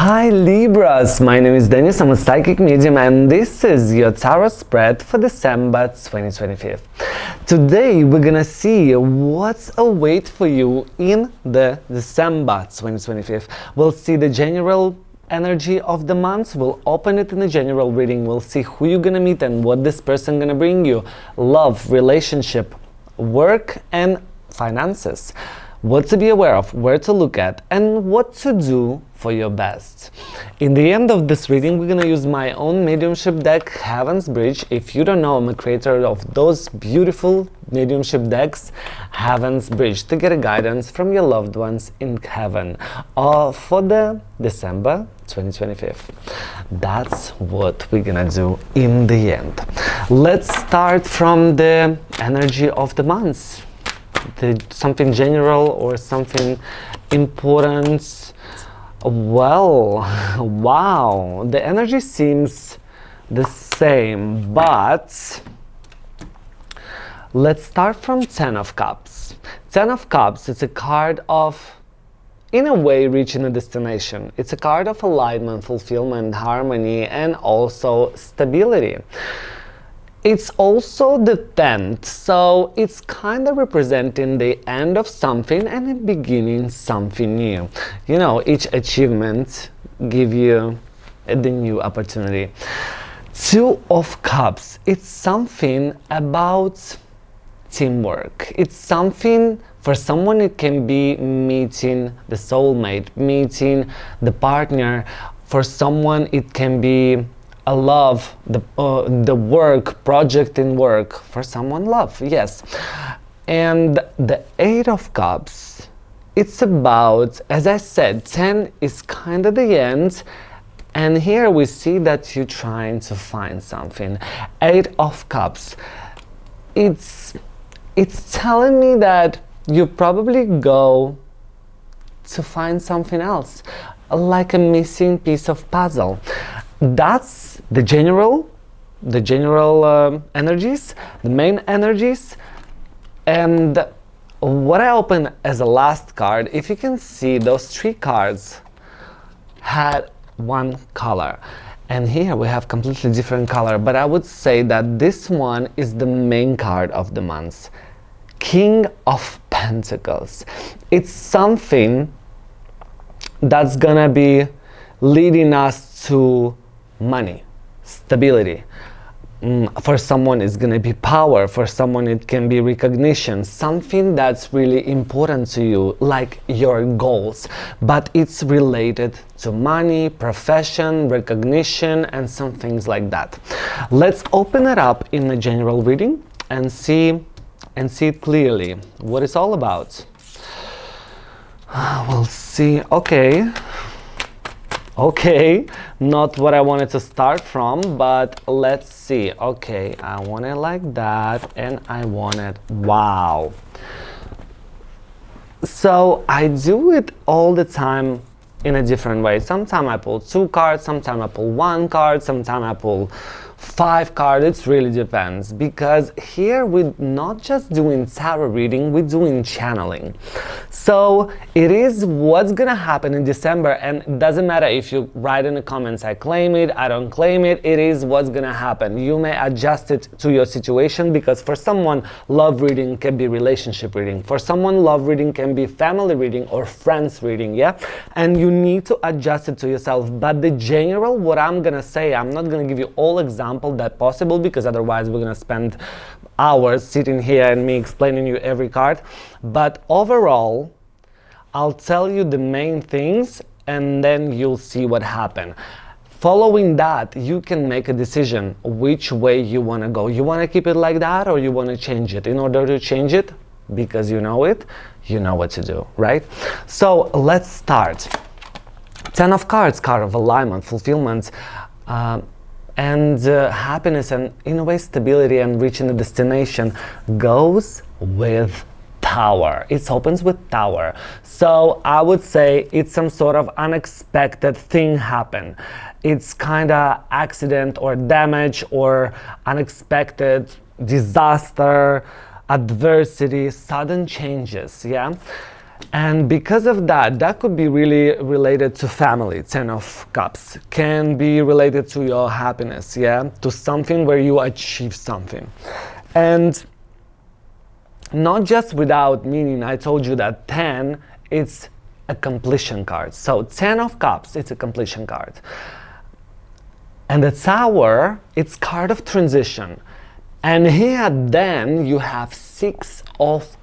Hi Libras, my name is Dennis, I'm a psychic medium and this is your tarot spread for December 2025. Today we're gonna see what's await for you in the December 2025. We'll see the general energy of the month, we'll open it in a general reading, we'll see who you're gonna meet and what this person gonna bring you. Love, relationship, work and finances. What to be aware of, where to look at, and what to do for your best. In the end of this reading, we're gonna use my own mediumship deck, Heaven's Bridge. If you don't know, I'm a creator of those beautiful mediumship decks, Heaven's Bridge, to get a guidance from your loved ones in heaven for the December 2025. That's what we're gonna do in the end. Let's start from the energy of the month. Something general or something important. Well, wow, the energy seems the same, but let's start from Ten of Cups. Ten of Cups, it's a card of, in a way, reaching a destination. It's a card of alignment, fulfillment, harmony, and also stability. It's also the 10th, so it's kind of representing the end of something and the beginning something new. You know, each achievement gives you the new opportunity. Two of Cups, it's something about teamwork. It's something, for someone it can be meeting the soulmate, meeting the partner. For someone it can be a love, the work, project in work. For someone, love, yes. And the Eight of Cups, it's about, as I said, 10 is kind of the end, and here we see that you're trying to find something. Eight of Cups, it's telling me that you probably go to find something else, like a missing piece of puzzle. That's the general energies, the main energies. And what I opened as a last card, if you can see, those three cards had one color, and here we have completely different color, but I would say that this one is the main card of the month. King of Pentacles. It's something that's gonna be leading us to money, stability. For someone it's going to be power, for someone it can be recognition, something that's really important to you, like your goals, but it's related to money, profession, recognition, and some things like that. Let's open it up in a general reading and see it clearly what it's all about. We'll see. Okay, not what I wanted to start from, but let's see. Okay, I want it like that, and I want it, wow. So I do it all the time in a different way. Sometimes I pull two cards, sometimes I pull one card, sometimes I pull 5 cards. It really depends, because here we're not just doing tarot reading, we're doing channeling. So it is what's gonna happen in December, and it doesn't matter if you write in the comments, I claim it, I don't claim it, it is what's gonna happen. You may adjust it to your situation, because for someone, love reading can be relationship reading. For someone, love reading can be family reading or friends reading, yeah? And you need to adjust it to yourself. But the general, what I'm gonna say, I'm not gonna give you all examples that possible, because otherwise we're gonna spend hours sitting here and me explaining you every card. But overall, I'll tell you the main things and then you'll see what happened. Following that, you can make a decision which way you want to go. You want to keep it like that, or you want to change it. In order to change it, because you know it, you know what to do, right? So let's start. 10 of Cards, card of alignment, fulfillment, and happiness, and in a way stability and reaching the destination, goes with Tower. It opens with Tower. So I would say it's some sort of unexpected thing happen. It's kind of accident or damage or unexpected disaster, adversity, sudden changes, yeah? And because of that, that could be really related to family. 10 of Cups can be related to your happiness, yeah, to something where you achieve something. And not just without meaning. I told you that 10, it's a completion card. So 10 of Cups, it's a completion card. And the Tower, it's card of transition. And here then you have 6 of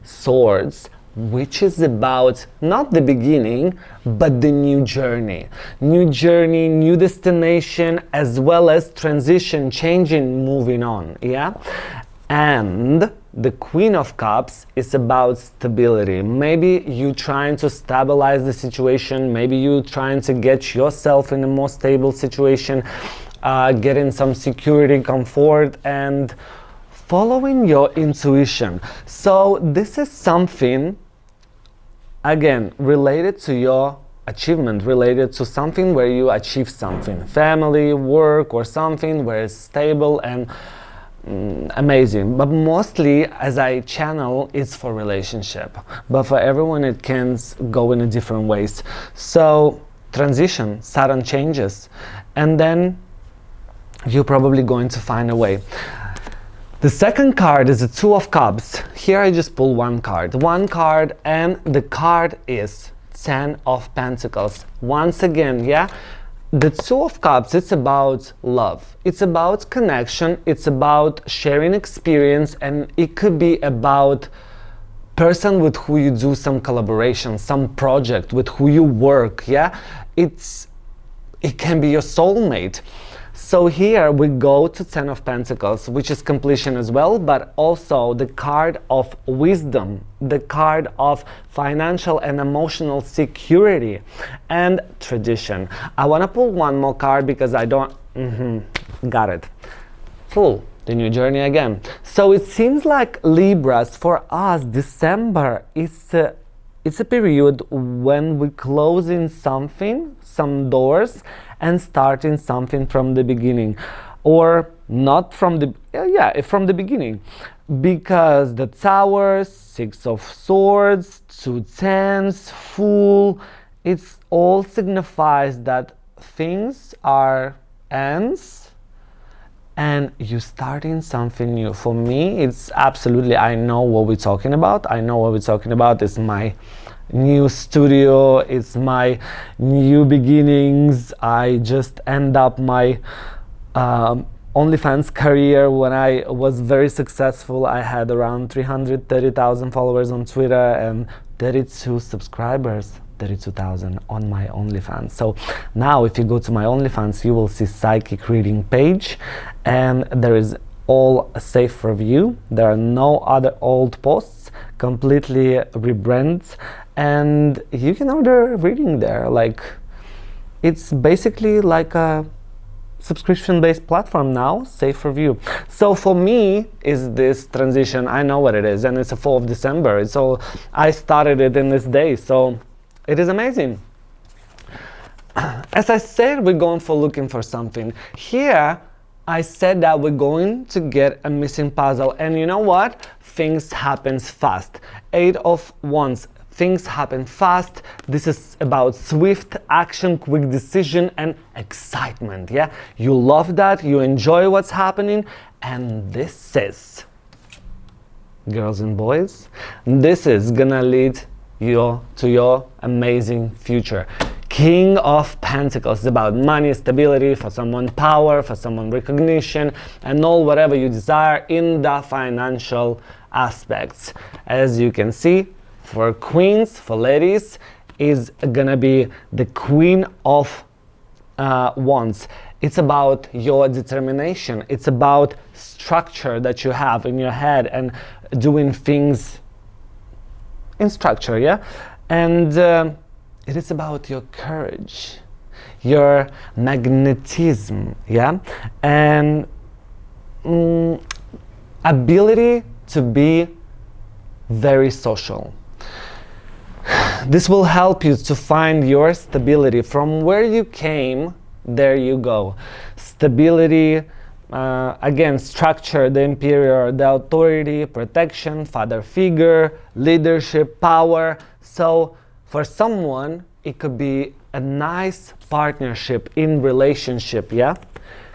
Swords, which is about not the beginning, but the new journey. New journey, new destination, as well as transition, changing, moving on, yeah? And the Queen of Cups is about stability. Maybe you trying to stabilize the situation, maybe you trying to get yourself in a more stable situation, getting some security, comfort, and following your intuition. So this is something, again, related to your achievement, related to something where you achieve something. Family, work, or something where it's stable and amazing. But mostly, as I channel, it's for relationship. But for everyone, it can go in different ways. So transition, sudden changes. And then you're probably going to find a way. The second card is the Two of Cups. Here I just pull one card, and the card is 10 of Pentacles. Once again, yeah, the Two of Cups, it's about love. It's about connection. It's about sharing experience, and it could be about person with who you do some collaboration, some project, with who you work, yeah? It can be your soulmate. So here we go to 10 of Pentacles, which is completion as well, but also the card of wisdom, the card of financial and emotional security, and tradition. I want to pull one more card because I don't... got it. Full. The new journey again. So it seems like Libras, for us, December is it's a period when we closing something, some doors, and starting something from the beginning, or not from the from the beginning, because the Tower, 6 of Swords, 2 tens, Fool, it's all signifies that things are ends and you starting something new. For me, it's absolutely, I know what we're talking about. It's my new studio, it's my new beginnings. I just end up my OnlyFans career when I was very successful. I had around 330,000 followers on Twitter and 32 subscribers, 32,000 on my OnlyFans. So now if you go to my OnlyFans, you will see psychic reading page, and there is all safe for view. There are no other old posts, completely rebranded, and you can order reading there. Like, it's basically like a subscription-based platform now, safe for view. So for me, is this transition, I know what it is, and it's a 4th of December. It's all, I started it in this day, so it is amazing. As I said, we're going for looking for something. Here, I said that we're going to get a missing puzzle, and you know what? Things happen fast. 8 of Wands. Things happen fast. This is about swift action, quick decision, and excitement, yeah? You love that, you enjoy what's happening, and this is, girls and boys, this is gonna lead you to your amazing future. King of Pentacles is about money, stability, for someone power, for someone recognition, and all whatever you desire in the financial aspects. As you can see, for queens, for ladies, is gonna be the Queen of Wands. It's about your determination. It's about structure that you have in your head and doing things in structure, yeah? And it is about your courage, your magnetism, yeah? And ability to be very social. This will help you to find your stability. From where you came, there you go. Stability, again, structure, the Emperor, the authority, protection, father figure, leadership, power. So for someone, it could be a nice partnership in relationship, yeah?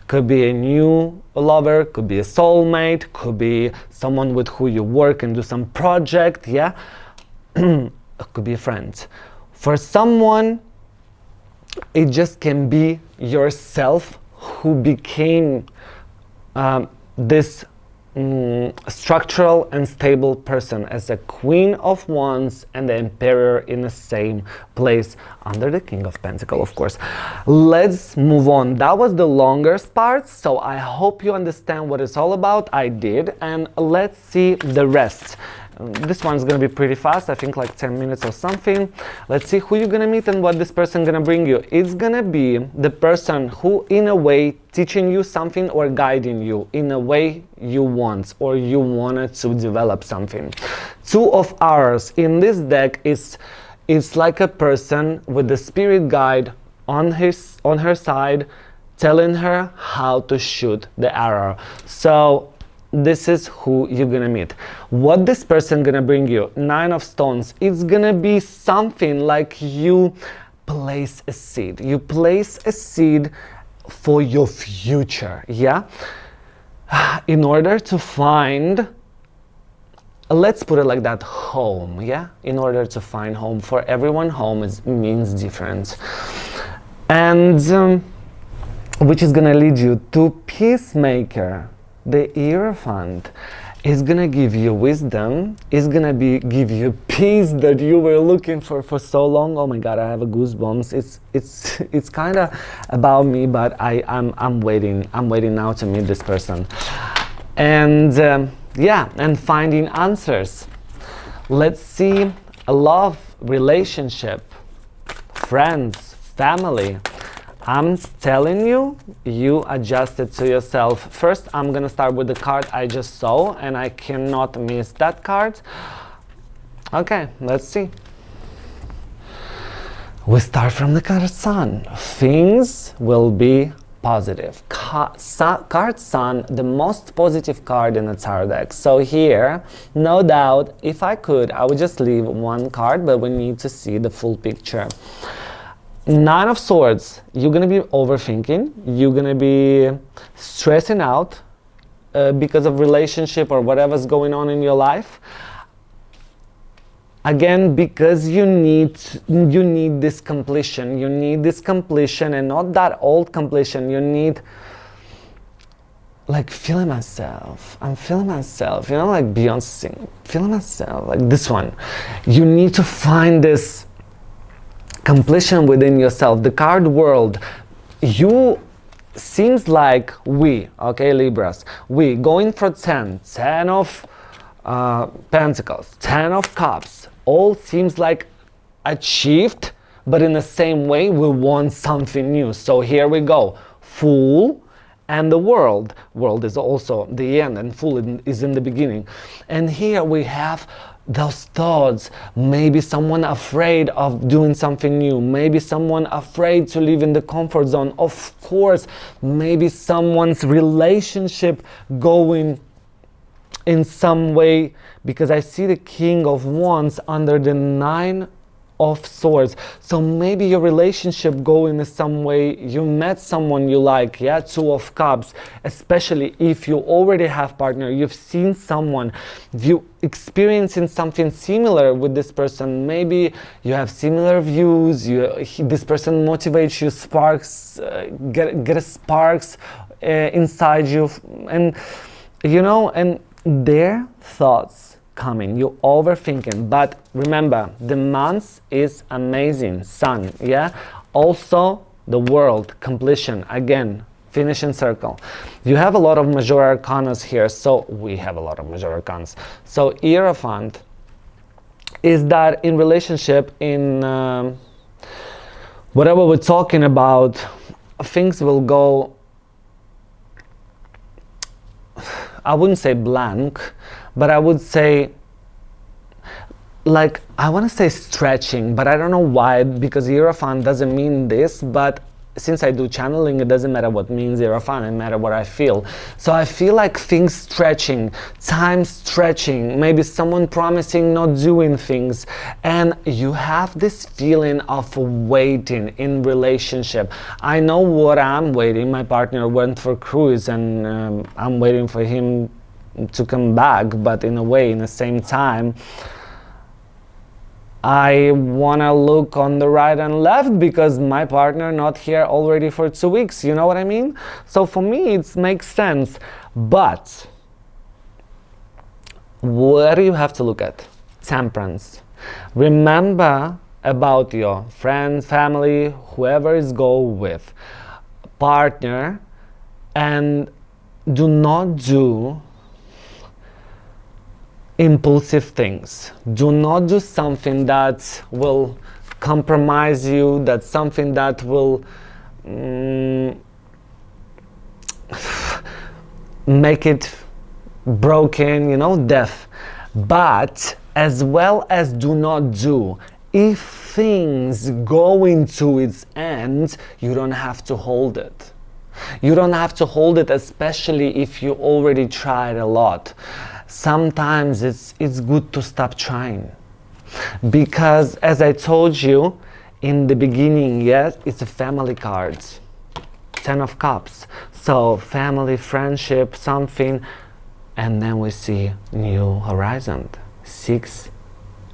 Could be a new lover, could be a soulmate, could be someone with who you work and do some project, yeah? It could be a friend. For someone, it just can be yourself who became this structural and stable person as a Queen of Wands and the Emperor in the same place under the King of Pentacles, of course. Let's move on. That was the longest part, so I hope you understand what it's all about. I did, and let's see the rest. This one's gonna be pretty fast, I think like 10 minutes or something. Let's see who you're gonna meet and what this person gonna bring you. It's gonna be the person who, in a way, teaching you something or guiding you in a way you want or you wanted to develop something. Two of ours in this deck is like a person with the spirit guide on her side, telling her how to shoot the arrow. So this is who you're gonna meet. What this person gonna bring you? Nine of Stones. It's gonna be something like you place a seed. You place a seed for your future, yeah? In order to find, let's put it like that, home, yeah? In order to find home. For everyone, home means different. And which is gonna lead you to Peacemaker. The Hierophant is gonna give you wisdom, is gonna give you peace that you were looking for so long. Oh my God, I have a goosebumps. It's kind of about me, but I'm waiting now to meet this person. And yeah, and finding answers. Let's see a love, relationship, friends, family. I'm telling you, you adjust it to yourself. First, I'm gonna start with the card I just saw, and I cannot miss that card. Okay, let's see. We start from the card Sun. Things will be positive. Card Sun, the most positive card in the tarot deck. So here, no doubt, if I could, I would just leave one card, but we need to see the full picture. Nine of Swords, you're gonna be overthinking, you're gonna be stressing out because of relationship or whatever's going on in your life. Again, because you need this completion, and not that old completion. You need, like, feeling myself. I'm feeling myself, you know, like Beyonce sing, feeling myself, like this one. You need to find this completion within yourself. The card World, you seems like we, okay, Libras, we going for 10 of Pentacles, 10 of Cups, all seems like achieved, but in the same way we want something new. So here we go, Fool and the World. World is also the end and Fool is in the beginning. And here we have those thoughts, maybe someone afraid of doing something new, maybe someone afraid to live in the comfort zone, of course, maybe someone's relationship going in some way, because I see the King of Wands under the Nine of Swords. So maybe your relationship going in some way, you met someone you like, yeah, Two of Cups, especially if you already have partner, you've seen someone, you experiencing something similar with this person, maybe you have similar views, this person motivates you, sparks, get sparks inside you, and you know, and their thoughts coming, you overthinking. But remember, the month is amazing, Sun, yeah, also the World, completion, again, finishing circle. You have a lot of major arcanas here, so we have a lot of major arcanas. So Hierophant is that in relationship, in whatever we're talking about, things will go, I wouldn't say blank, but I would say, like, I want to say stretching, but I don't know why, because Hierophant doesn't mean this, but since I do channeling, it doesn't matter what means zero fun, it matters what I feel. So I feel like things stretching, time stretching, maybe someone promising not doing things, and you have this feeling of waiting in relationship. I know what I'm waiting. My partner went for cruise, and I'm waiting for him to come back, but in a way, in the same time, I want to look on the right and left because my partner not here already for 2 weeks, you know what I mean? So for me it makes sense, but what do you have to look at? Temperance. Remember about your friends, family, whoever is go with, partner, and do not do impulsive things. Do not do something that will compromise you, that's something that will make it broken, you know, death. But as well as do not do, if things go into its end, you don't have to hold it. You don't have to hold it, especially if you already tried a lot. Sometimes it's good to stop trying, because as I told you in the beginning, yes, it's a family card, 10 of Cups, so family, friendship, something, and then we see new horizon, 6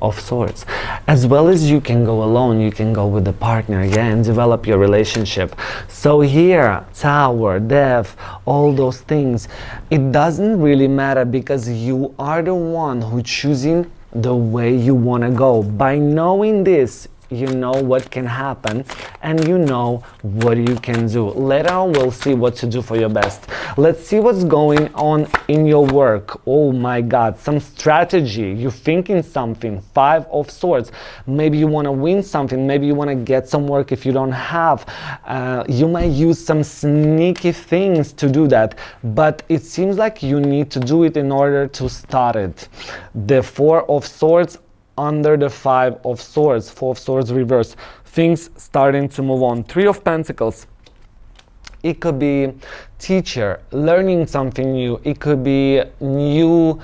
of Swords. As well as you can go alone, you can go with a partner, yeah, and develop your relationship. So here, Tower, Death, all those things, it doesn't really matter, because you are the one who choosing the way you want to go. By knowing this, you know what can happen, and you know what you can do. Later on we'll see what to do for your best. Let's see what's going on in your work. Oh my God, some strategy. You're thinking something. 5 of Swords. Maybe you want to win something. Maybe you want to get some work if you don't have. You might use some sneaky things to do that, but it seems like you need to do it in order to start it. The 4 of Swords under the 5 of Swords, 4 of Swords reverse, things starting to move on. 3 of Pentacles, it could be teacher, learning something new, it could be new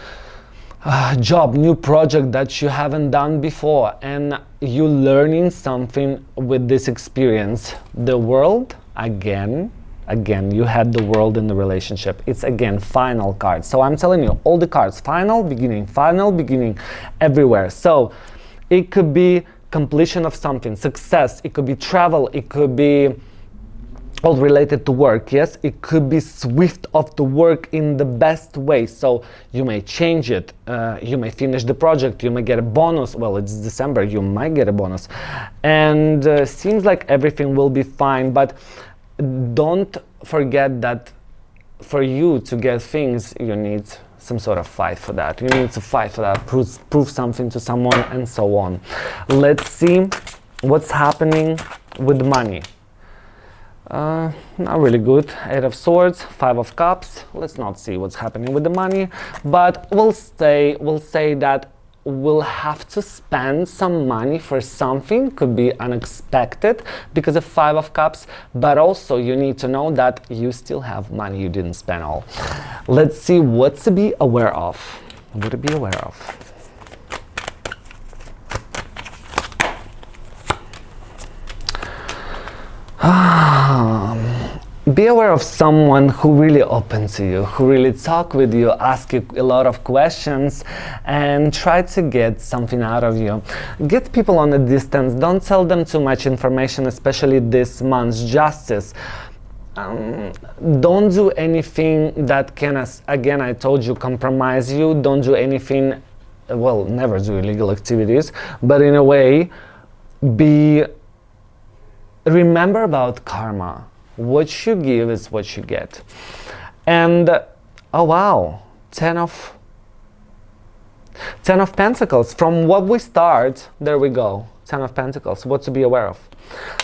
job, new project that you haven't done before, and you learning something with this experience. The World, again, you had the World in the relationship. It's again final card. So I'm telling you, all the cards, final, beginning, everywhere. So it could be completion of something, success, it could be travel, it could be all related to work, yes? It could be swift of the work in the best way. So you may change it, you may finish the project, you may get a bonus. Well, it's December, you might get a bonus. And seems like everything will be fine, but don't forget that for you to get things, you need some sort of fight for that. You need to fight for that, prove something to someone, and so on. Let's see what's happening with money. Not really good. 8 of Swords, 5 of Cups. Let's not see what's happening with the money, but we'll say that we'll have to spend some money for something, could be unexpected because of 5 of Cups, but also you need to know that you still have money you didn't spend all. Let's see what to be aware of. What to be aware of. Be aware of someone who really open to you, who really talk with you, ask you a lot of questions, and try to get something out of you. Get people on a distance. Don't tell them too much information, especially this month's Justice. Don't do anything that can, again, I told you, compromise you. Don't do anything, well, never do illegal activities, but in a way, remember about karma. What you give is what you get. And oh wow, 10 of Pentacles. From what we start, there we go. 10 of Pentacles. What to be aware of.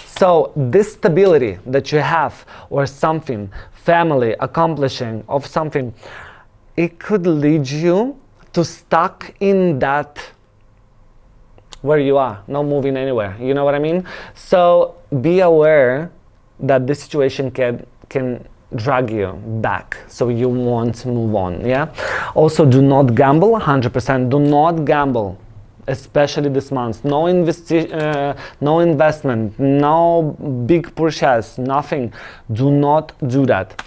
So this stability that you have, or something, family, accomplishing of something, it could lead you to stuck in that where you are, not moving anywhere. You know what I mean? So be aware that this situation can drag you back, so you won't move on. Yeah. Also, do not gamble. 100%. Do not gamble, especially this month. No investment, no big purchase, nothing. Do not do that.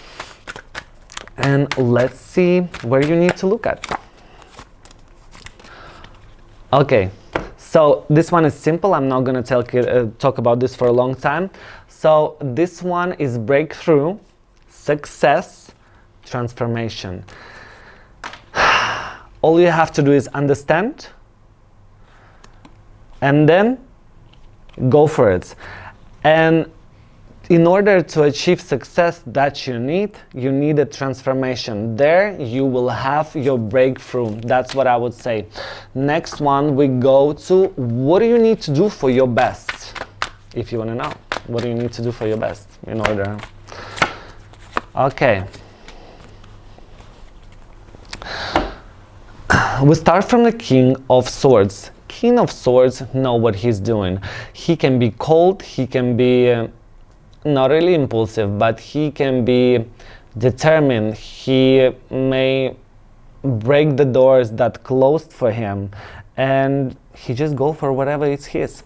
And let's see where you need to look at. Okay, so this one is simple. I'm not going to talk about this for a long time. So this one is breakthrough, success, transformation. All you have to do is understand and then go for it. And in order to achieve success that you need a transformation. There you will have your breakthrough. That's what I would say. Next one, we go to what do you need to do for your best? If you want to know, what do you need to do for your best in order? Okay. We start from the King of Swords. King of Swords know what he's doing. He can be cold, he can be not really impulsive, but he can be determined. He may break the doors that closed for him, and he just go for whatever is his.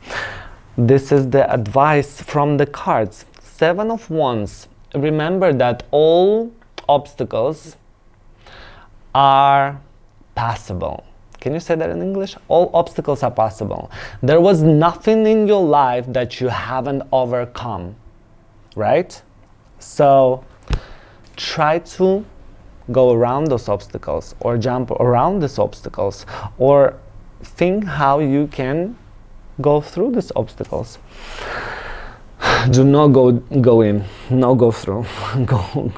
This is the advice from the cards. Seven of Wands. Remember that all obstacles are passable. Can you say that in English? All obstacles are possible. There was nothing in your life that you haven't overcome, right? So try to go around those obstacles or jump around these obstacles or think how you can go through these obstacles. Do not go in, no go through. go.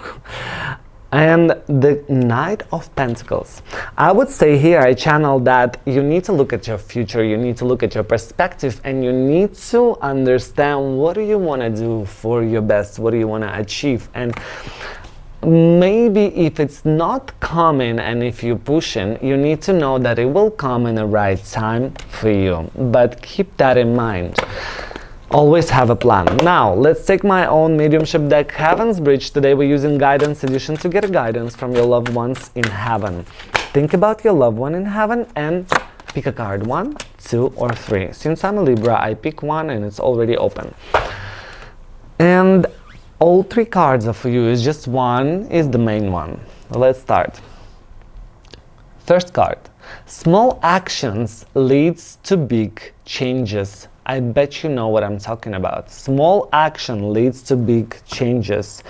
And the Knight of Pentacles. I would say here, I channel that you need to look at your future, you need to look at your perspective, and you need to understand what do you want to do for your best, what do you want to achieve. And maybe if it's not coming and if you're pushing, you need to know that it will come in the right time for you. But keep that in mind. Always have a plan. Now, let's take my own mediumship deck, Heaven's Bridge. Today we're using Guidance Edition to get a guidance from your loved ones in heaven. Think about your loved one in heaven and pick a card, 1, 2, or 3. Since I'm a Libra, I pick one and it's already open. And all 3 cards are for you, it's just one is the main one. Let's start. First card. Small actions leads to big changes. I bet you know what I'm talking about. Small action leads to big changes.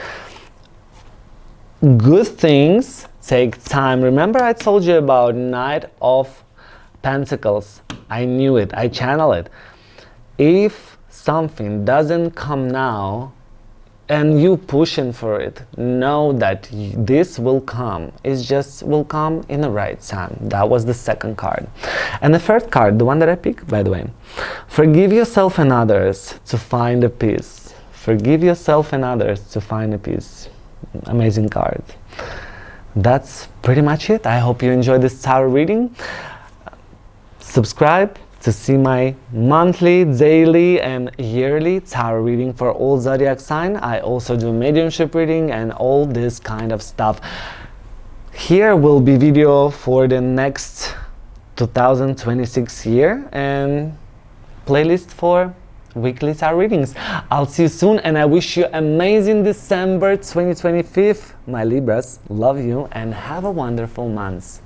Good things take time. Remember I told you about Knight of Pentacles. I knew it. I channel it. If something doesn't come now and you pushing for it, know that this will come. It just will come in the right time. That was the second card. And the third card, the one that I picked, by the way. Forgive yourself and others to find a peace. Forgive yourself and others to find a peace. Amazing card. That's pretty much it. I hope you enjoyed this tarot reading. Subscribe to see my monthly, daily, and yearly tarot reading for all zodiac sign. I also do mediumship reading and all this kind of stuff. Here will be video for the next 2026 year and playlist for weekly tarot readings. I'll see you soon and I wish you amazing December 2025. My Libras, love you and have a wonderful month.